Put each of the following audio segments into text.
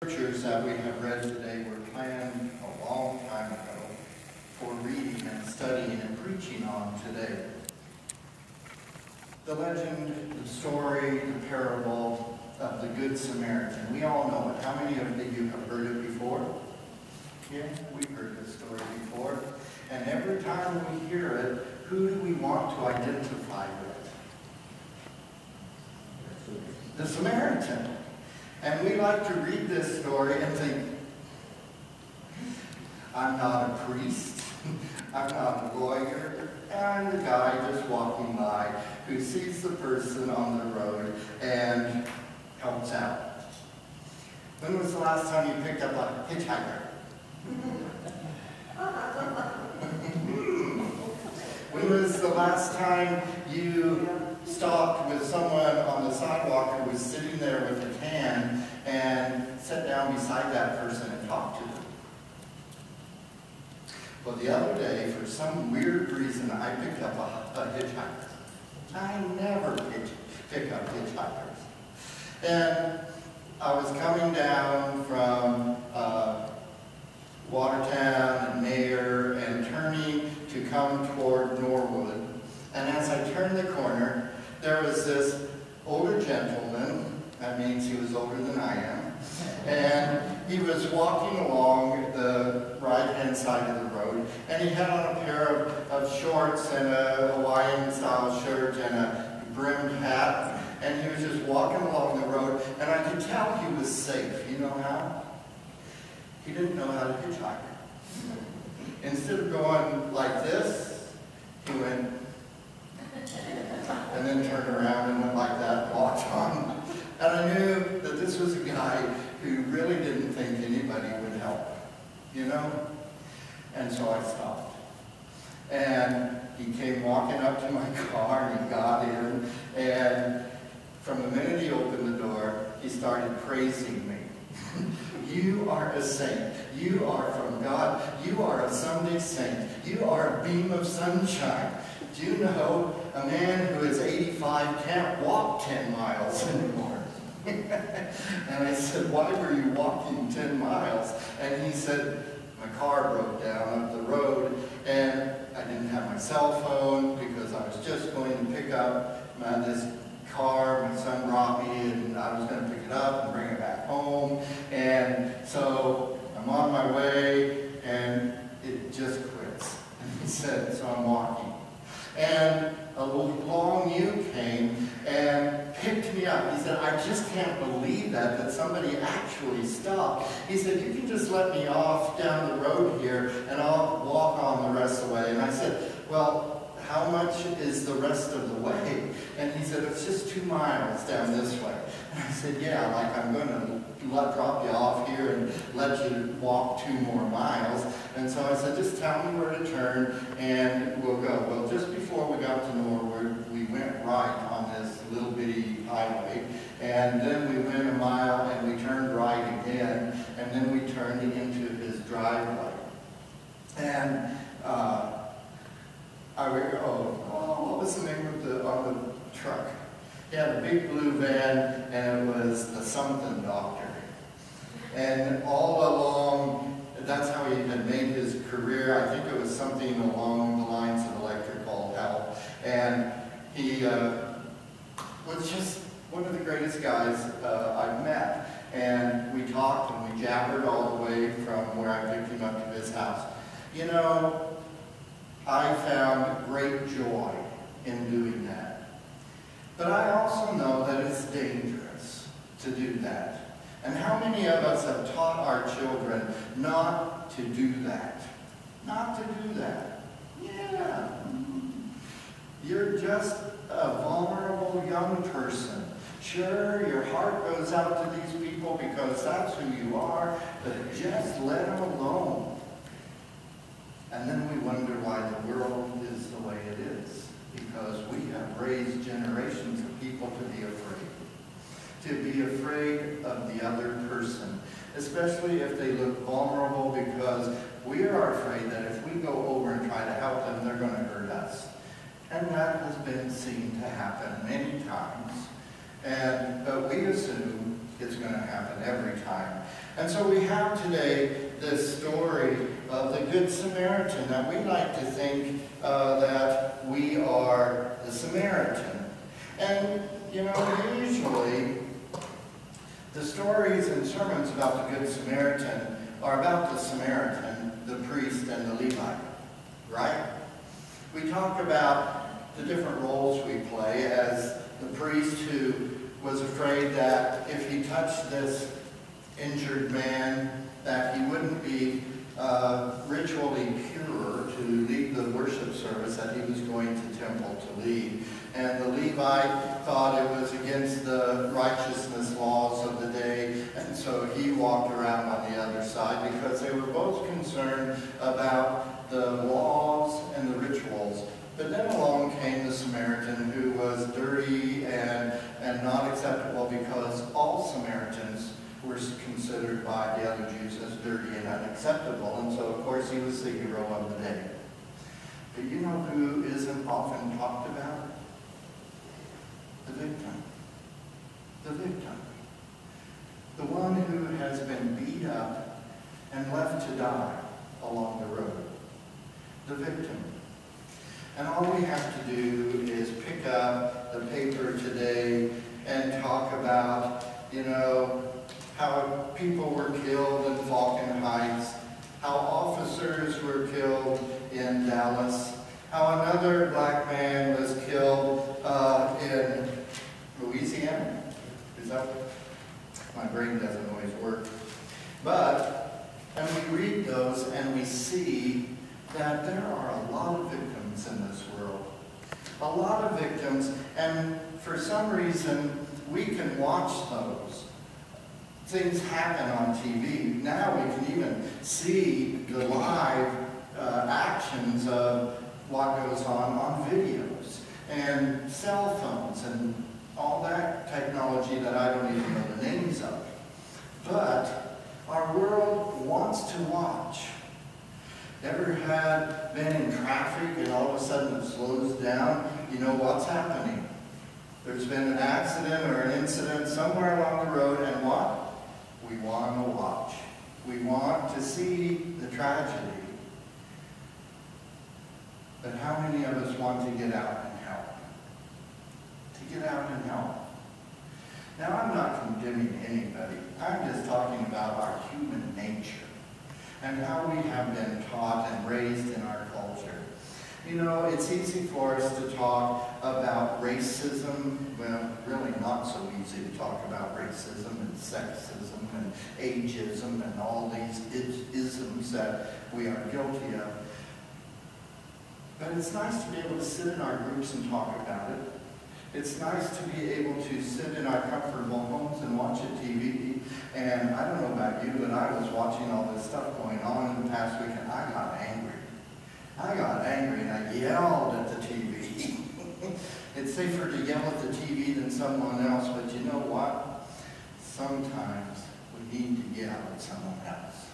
Scriptures that we have read today were planned a long time ago for reading and studying and preaching on today. The legend, the story, the parable of the Good Samaritan. We all know it. How many of you have heard it before? Yeah, we've heard this story before. And every time we hear it, who do we want to identify with? The Samaritan. And we like to read this story and think, I'm not a priest, I'm not a lawyer, I'm the guy just walking by who sees the person on the road and helps out. When was the last time you picked up a hitchhiker? When was the last time you stopped with someone on the sidewalk who was sitting there with a can and sat down beside that person and talked to them? Well, the other day, for some weird reason, I picked up a hitchhiker. I never pick up hitchhikers. And I was coming down from Watertown and Mayer and turning to come toward Norwood. And as I turned the corner, there was this older gentleman. That means he was older than I am. And he was walking along the right-hand side of the road, and he had on a pair of shorts and a Hawaiian-style shirt and a brimmed hat, and he was just walking along the road, and I could tell he was safe. You know how? He didn't know how to hitchhike. Instead of going like this, he went and then turned around and went like that and walked on. And I knew that this was a guy who really didn't think anybody would help, you know? And so I stopped. And he came walking up to my car and he got in. And from the minute he opened the door, he started praising me. You are a saint. You are from God. You are a Sunday saint. You are a beam of sunshine. Do you know a man who is 85 can't walk 10 miles anymore? And I said, why were you walking 10 miles? And he said, my car broke down up the road, and I didn't have my cell phone because I was just going to pick up this car. My son brought me, and I was going to pick it up and bring it back home. And so I'm on my way, and it just quits. And he said, so I'm walking. And a long youth came and picked me up. He said, I just can't believe that somebody actually stopped. He said, you can just let me off down the road here and I'll walk on the rest of the way. And I said, well, how much is the rest of the way? And he said, it's just 2 miles down this way. And I said, yeah, like I'm going to drop you off here and let you walk 2 more miles. And so I said, just tell me where to turn and we'll go. Well, just before we got to Norwood, we went right on this little bitty highway. And then we went a mile and we turned right again. And then we turned into his driveway. And what was the name of the truck? He had a big blue van, and it was the something doctor. And all along, that's how he had made his career. I think it was something along the lines of electrical help. And he was just one of the greatest guys I've met. And we talked and we jabbered all the way from where I picked him up to his house. You know, I found great joy in doing that. But I also know that it's dangerous to do that. And how many of us have taught our children not to do that? Not to do that. Yeah. You're just a vulnerable young person. Sure, your heart goes out to these people because that's who you are, but just let them alone. And then we wonder why the world is the way it is. Because we have raised generations of people to be afraid. To be afraid of the other person. Especially if they look vulnerable, because we are afraid that if we go over and try to help them, they're going to hurt us. And that has been seen to happen many times. But we assume it's going to happen every time. And so we have today this story of the Good Samaritan, that we like to think that we are the Samaritan. And, you know, usually the stories and sermons about the Good Samaritan are about the Samaritan, the priest, and the Levite, right? We talk about the different roles we play as the priest who was afraid that if he touched this injured man, that he wouldn't be ritually pure to lead the worship service that he was going to temple to lead. And the Levite thought it was against the righteousness laws of the day, and so he walked around on the other side because they were both concerned about the laws and the rituals. But then along came the Samaritan, who was dirty and not acceptable, because all Samaritans were considered by the other Jews as dirty and unacceptable. And so, of course, he was the hero of the day. But you know who isn't often talked about? The victim. The victim. The one who has been beat up and left to die along the road. The victim. And all we have to do is pick up the paper today and talk about, you know, how people were killed in Falcon Heights, how officers were killed in Dallas, how another black man was killed in Louisiana. Is that, my brain doesn't always work. But, and we read those and we see that there are a lot of victims in this world. A lot of victims, and for some reason, we can watch those. Things happen on TV. Now we can even see the live actions of what goes on videos and cell phones and all that technology that I don't even know the names of. But our world wants to watch. Ever been in traffic and all of a sudden it slows down? You know what's happening. There's been an accident or an incident somewhere along the road, and what? We want to watch. We want to see the tragedy. But how many of us want to get out and help? To get out and help. Now, I'm not condemning anybody. I'm just talking about our human nature and how we have been taught and raised in our culture. You know, it's easy for us to talk about racism. Well, really not so easy to talk about racism and sexism and ageism and all these isms that we are guilty of. But it's nice to be able to sit in our groups and talk about it. It's nice to be able to sit in our comfortable homes and watch a TV. And I don't know about you, but I was watching all this stuff going on in the past weekend. I got angry. I got angry and I yelled at the TV. It's safer to yell at the TV than someone else, but you know what? Sometimes we need to yell at someone else.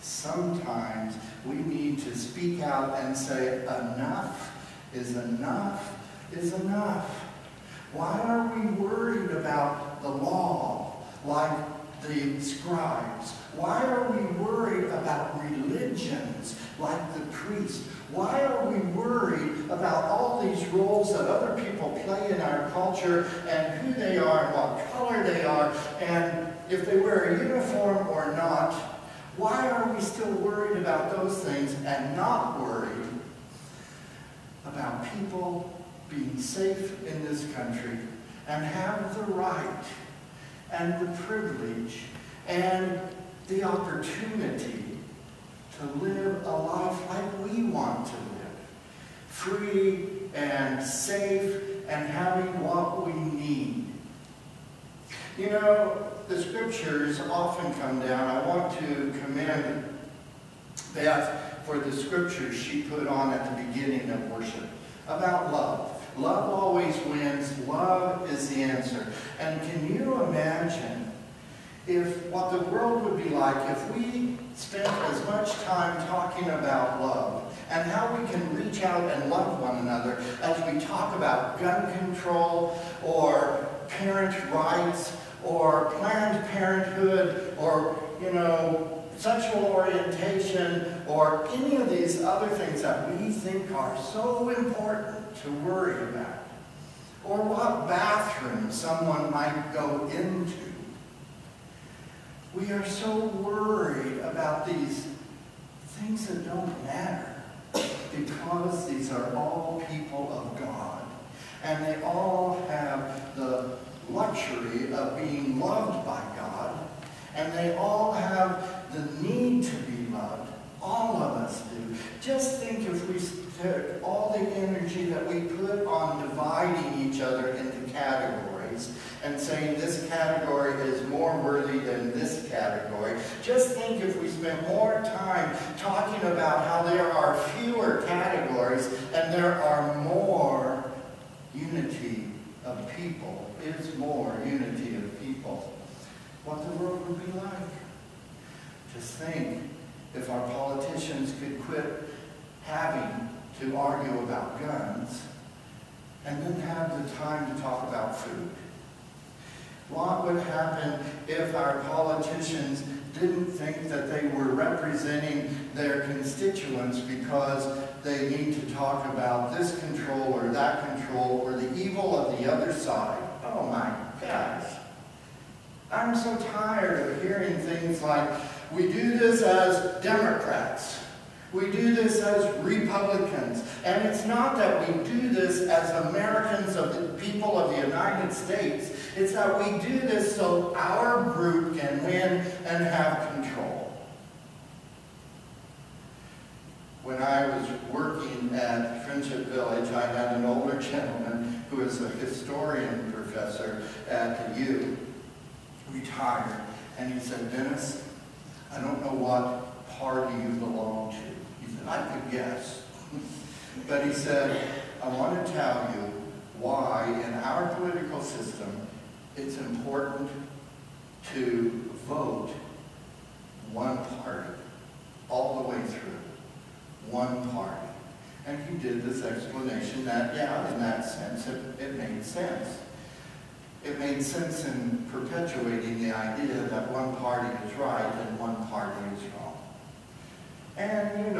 Sometimes we need to speak out and say, enough is enough is enough. Why are we worried about the law like the scribes? Why are we worried about religions like the priests? Why are we worried about all these roles that other people play in our culture and who they are and what color they are and if they wear a uniform or not? Why are we still worried about those things and not worried about people being safe in this country and have the right and the privilege and the opportunity to live a life like we want to live, free and safe and having what we need? You know, the scriptures often come down. I want to commend Beth for the scriptures she put on at the beginning of worship about love. Love always wins. Love is the answer. And can you imagine if what the world would be like if we spent as much time talking about love and how we can reach out and love one another as we talk about gun control or parent rights or Planned Parenthood, or, sexual orientation, or any of these other things that we think are so important to worry about, or what bathroom someone might go into. We are so worried about these things that don't matter because these are all people of God, and they all have the luxury of being loved by God, and they all have the need to be loved. All of us do. Just think if we took all the energy that we put on dividing each other into categories and saying this category is more worthy than this category. Just think if we spent more time talking about how there are fewer categories and there are more unity of people, is more unity of people, what the world would be like. Just think if our politicians could quit having to argue about guns and then have the time to talk about food. What would happen if our politicians didn't think that they were representing their constituents because they need to talk about this control or that control or the evil of the other side? Oh my gosh. I'm so tired of hearing things like, we do this as Democrats. We do this as Republicans. And it's not that we do this as Americans of the people of the United States. It's that we do this so our group can win and have control. When I was working at Friendship Village, I had an older gentleman who was a historian professor at the U, retired, and he said, Dennis, I don't know what party you belong to. He said, I could guess. But he said, I want to tell you why in our political system it's important to vote one party all the way through. One party. And he did this explanation that, yeah, in that sense, it made sense. It made sense in perpetuating the idea that one party is right and one party is wrong. And,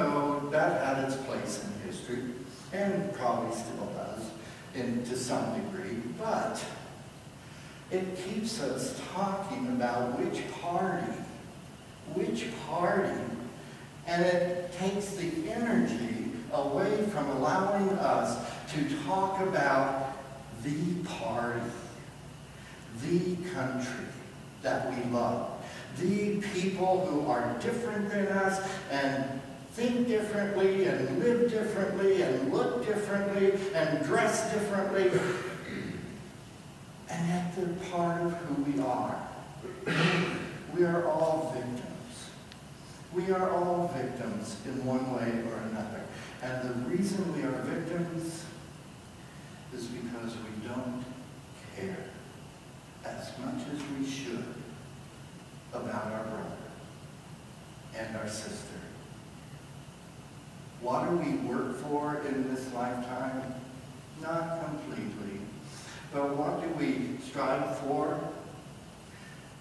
that had its place in history, and probably still does, to some degree, but it keeps us talking about which party, and it takes the energy away from allowing us to talk about the party, the country that we love, the people who are different than us and think differently and live differently and look differently and dress differently, and yet they're part of who we are. We are all victims. We are all victims in one way or another. And the reason we are victims is because we don't care as much as we should about our brother and our sister. What do we work for in this lifetime? Not completely. But what do we strive for?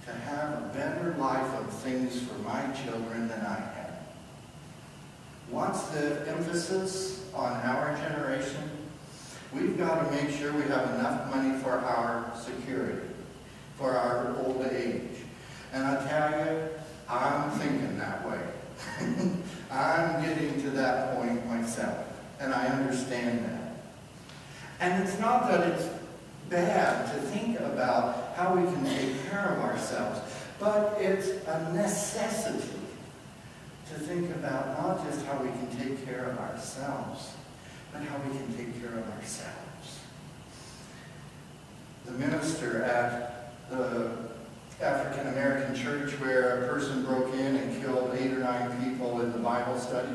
To have a better life of things for my children than I had. What's the emphasis on our generation? We've got to make sure we have enough money for our security, for our old age. And I tell you, I'm thinking that way. I'm getting to that point myself, and I understand that. And it's not that it's bad to think about how we can take care of ourselves, but it's a necessity to think about not just how we can take care of ourselves, but how we can take care of ourselves. The minister at the African American church where a person broke in and killed 8 or 9 people in the Bible study,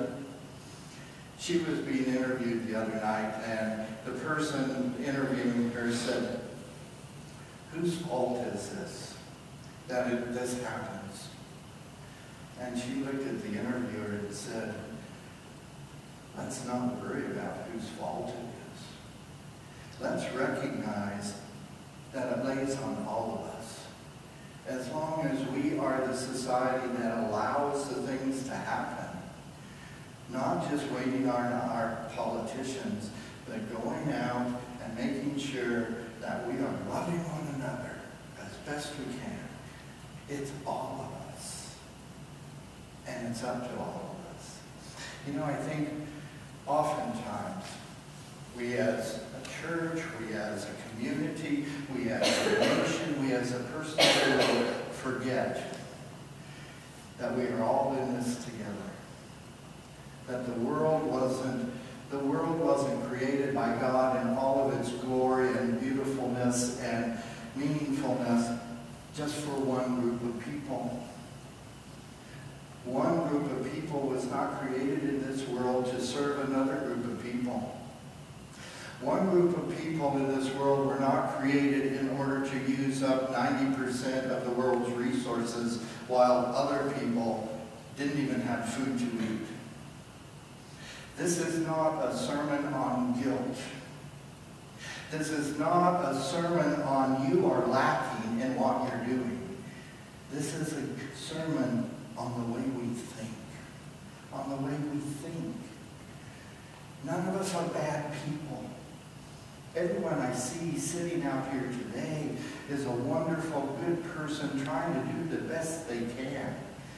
she was being interviewed the other night, and the person interviewing her said, whose fault is this, that this happens? And she looked at the interviewer and said, let's not worry about whose fault it is. Let's recognize that it lays on all of us. as long as we are the society that allows the things to happen, not just waiting on our politicians, but going out and making sure that we are loving one another as best we can. It's all of us. And it's up to all of us. You know, I think oftentimes we as a church, we as a community, we as a nation, we as a person will forget that we are all in this together. That the world wasn't created by God in all of its glory and beautifulness and meaningfulness just for one group of people. One group of people was not created in this world to serve another group of people. One group of people in this world were not created in order to use up 90% of the world's resources while other people didn't even have food to eat. This is not a sermon on guilt. This is not a sermon on you are lacking in what you're doing. This is a sermon on the way we think. On the way we think. None of us are bad people. Everyone I see sitting out here today is a wonderful, good person trying to do the best they can.